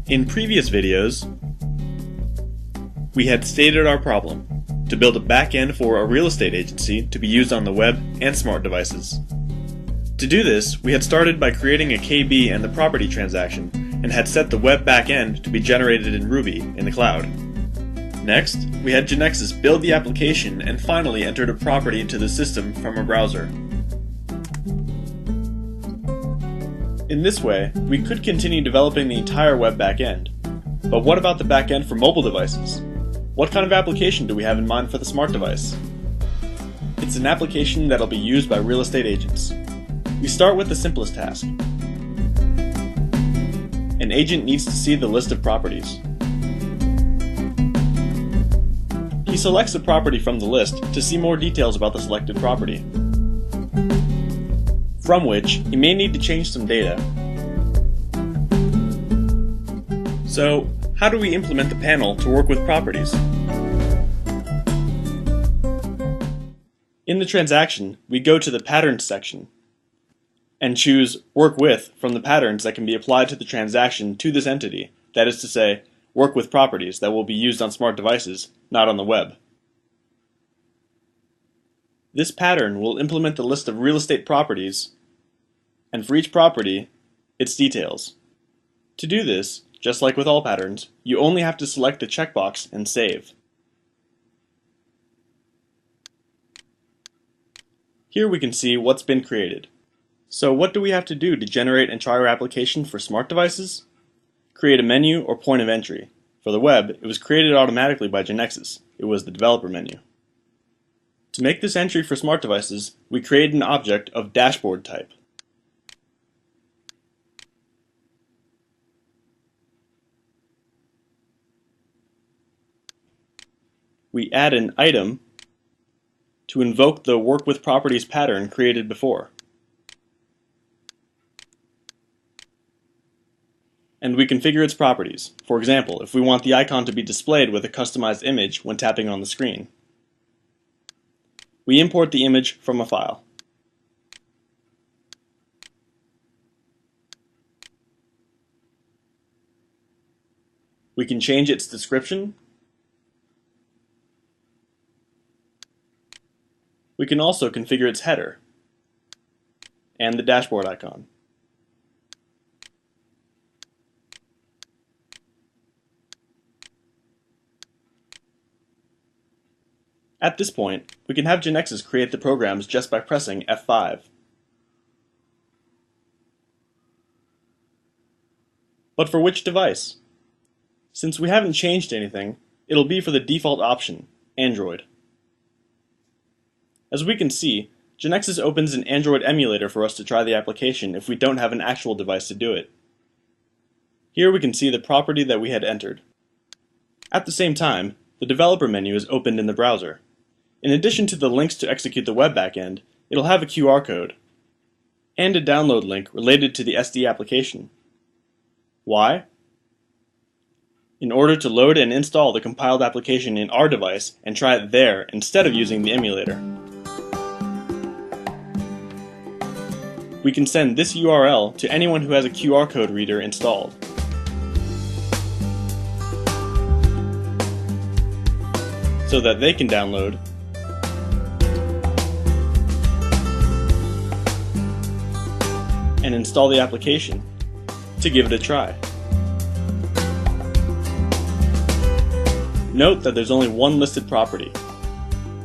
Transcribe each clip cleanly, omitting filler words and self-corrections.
In previous videos, we had stated our problem, to build a backend for a real estate agency to be used on the web and smart devices. To do this, we had started by creating a KB and the property transaction, and had set the web backend to be generated in Ruby in the cloud. Next, we had GeneXus build the application and finally entered a property into the system from a browser. In this way, we could continue developing the entire web backend. But what about the backend for mobile devices? What kind of application do we have in mind for the smart device? It's an application that'll be used by real estate agents. We start with the simplest task. An agent needs to see the list of properties. He selects a property from the list to see more details about the selected property, from which he may need to change some data. So, how do we implement the panel to work with properties? In the transaction, we go to the Patterns section and choose Work With from the patterns that can be applied to the transaction to this entity, that is to say, work with properties that will be used on smart devices, not on the web. This pattern will implement the list of real estate properties, and for each property, its details. To do this, just like with all patterns, you only have to select the checkbox and save. Here we can see what's been created. So what do we have to do to generate and try our application for smart devices? Create a menu or point of entry. For the web, it was created automatically by GeneXus. It was the developer menu. To make this entry for smart devices, we created an object of dashboard type. We add an item to invoke the Work with Properties pattern created before. And we configure its properties. For example, if we want the icon to be displayed with a customized image when tapping on the screen. We import the image from a file. We can change its description. We can also configure its header and the dashboard icon. At this point, we can have GeneXus create the programs just by pressing F5. But for which device? Since we haven't changed anything, it'll be for the default option, Android. As we can see, GeneXus opens an Android emulator for us to try the application if we don't have an actual device to do it. Here we can see the property that we had entered. At the same time, the developer menu is opened in the browser. In addition to the links to execute the web backend, it'll have a QR code and a download link related to the SD application. Why? In order to load and install the compiled application in our device and try it there instead of using the emulator. We can send this URL to anyone who has a QR code reader installed. So that they can download and install the application to give it a try. Note that there's only one listed property,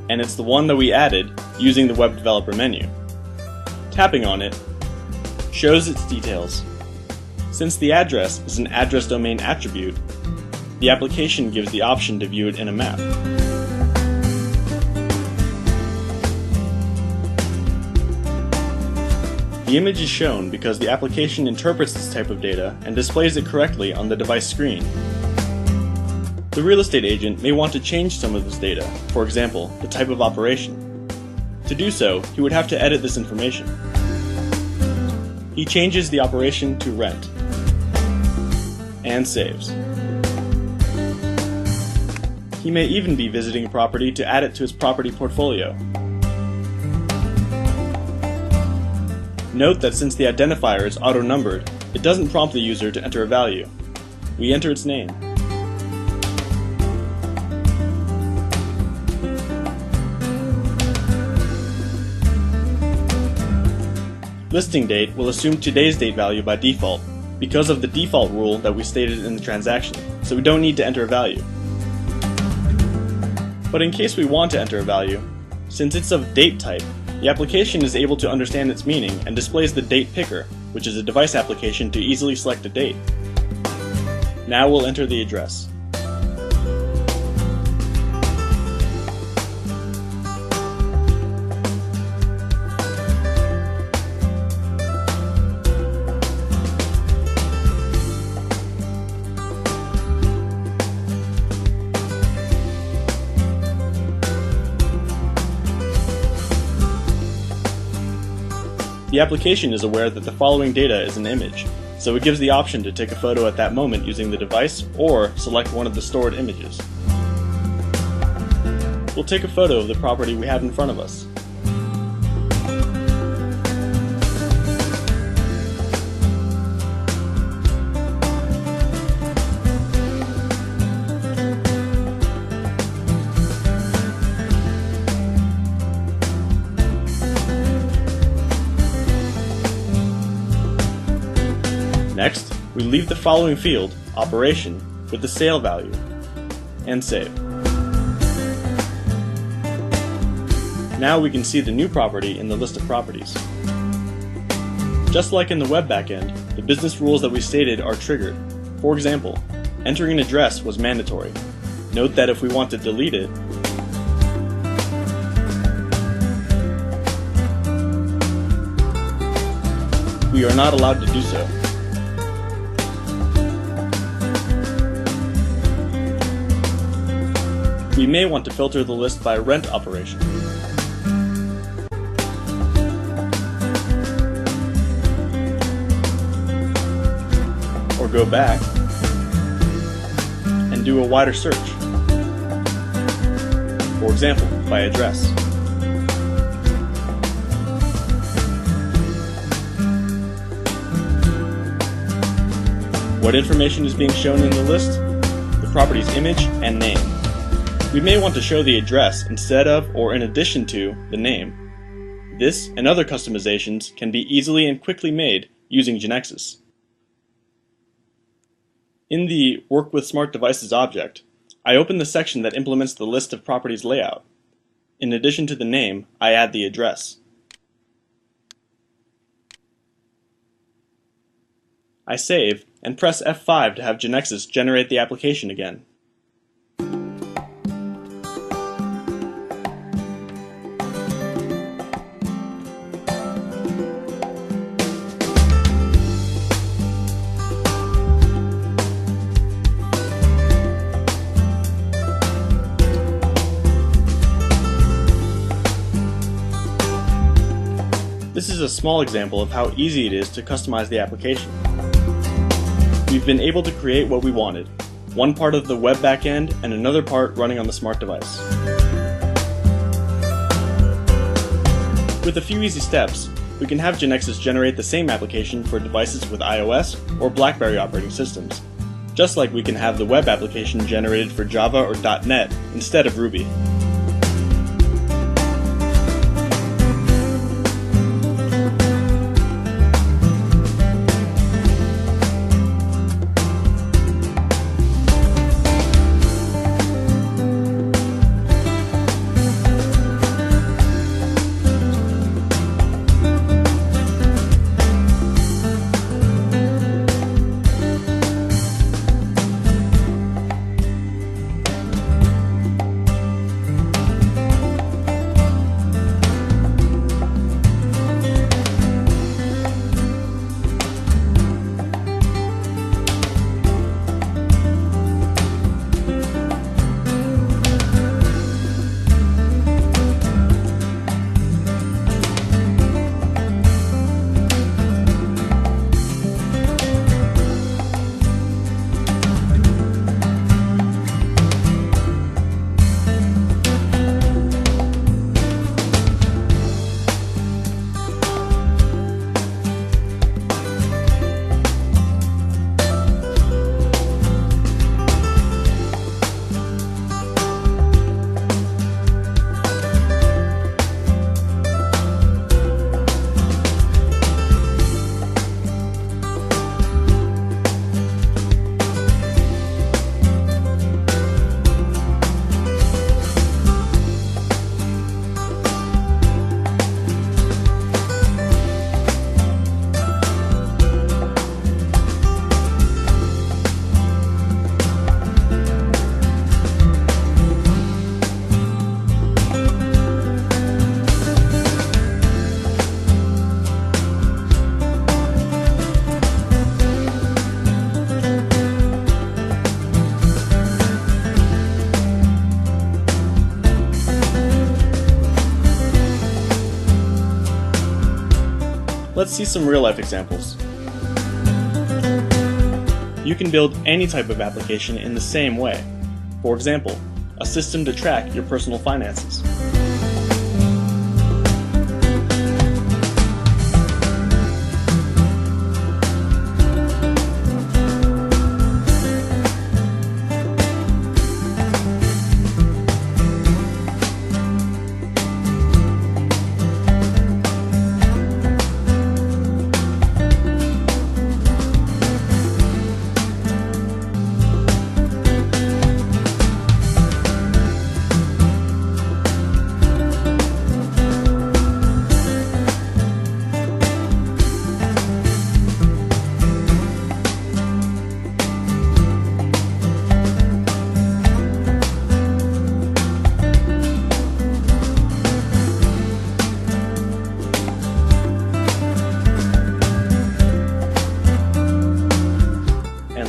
and it's the one that we added using the web developer menu. Tapping on it shows its details. Since the address is an address domain attribute, the application gives the option to view it in a map. The image is shown because the application interprets this type of data and displays it correctly on the device screen. The real estate agent may want to change some of this data, for example, the type of operation. To do so, he would have to edit this information. He changes the operation to rent and saves. He may even be visiting a property to add it to his property portfolio. Note that since the identifier is auto-numbered, it doesn't prompt the user to enter a value. we enter its name. Listing date will assume today's date value by default, because of the default rule that we stated in the transaction, so we don't need to enter a value. But in case we want to enter a value, since it's of date type, the application is able to understand its meaning and displays the date picker, which is a device application to easily select a date. Now we'll enter the address. The application is aware that the following data is an image, so it gives the option to take a photo at that moment using the device or select one of the stored images. We'll take a photo of the property we have in front of us. Next, we leave the following field, operation, with the sale value, and save. Now we can see the new property in the list of properties. Just like in the web backend, the business rules that we stated are triggered. For example, entering an address was mandatory. Note that if we want to delete it, we are not allowed to do so. We may want to filter the list by rent operation. Or go back and do a wider search. For example, by address. What information is being shown in the list? The property's image and name. We may want to show the address instead of or in addition to the name. This and other customizations can be easily and quickly made using GeneXus. In the Work with Smart Devices object, I open the section that implements the list of properties layout. In addition to the name, I add the address. I save and press F5 to have GeneXus generate the application again. This is a small example of how easy it is to customize the application. We've been able to create what we wanted, one part of the web backend and another part running on the smart device. With a few easy steps, we can have GeneXus generate the same application for devices with iOS or BlackBerry operating systems, just like we can have the web application generated for Java or .NET instead of Ruby. let's see some real-life examples. You can build any type of application in the same way. For example, a system to track your personal finances.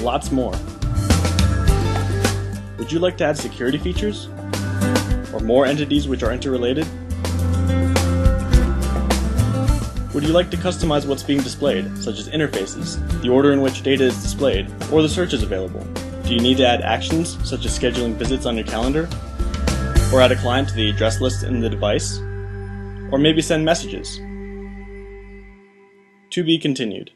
Lots more. Would you like to add security features? Or more entities which are interrelated? Would you like to customize what's being displayed, such as interfaces, the order in which data is displayed, or the search is available? Do you need to add actions, such as scheduling visits on your calendar? Or add a client to the address list in the device? Or maybe send messages? To be continued.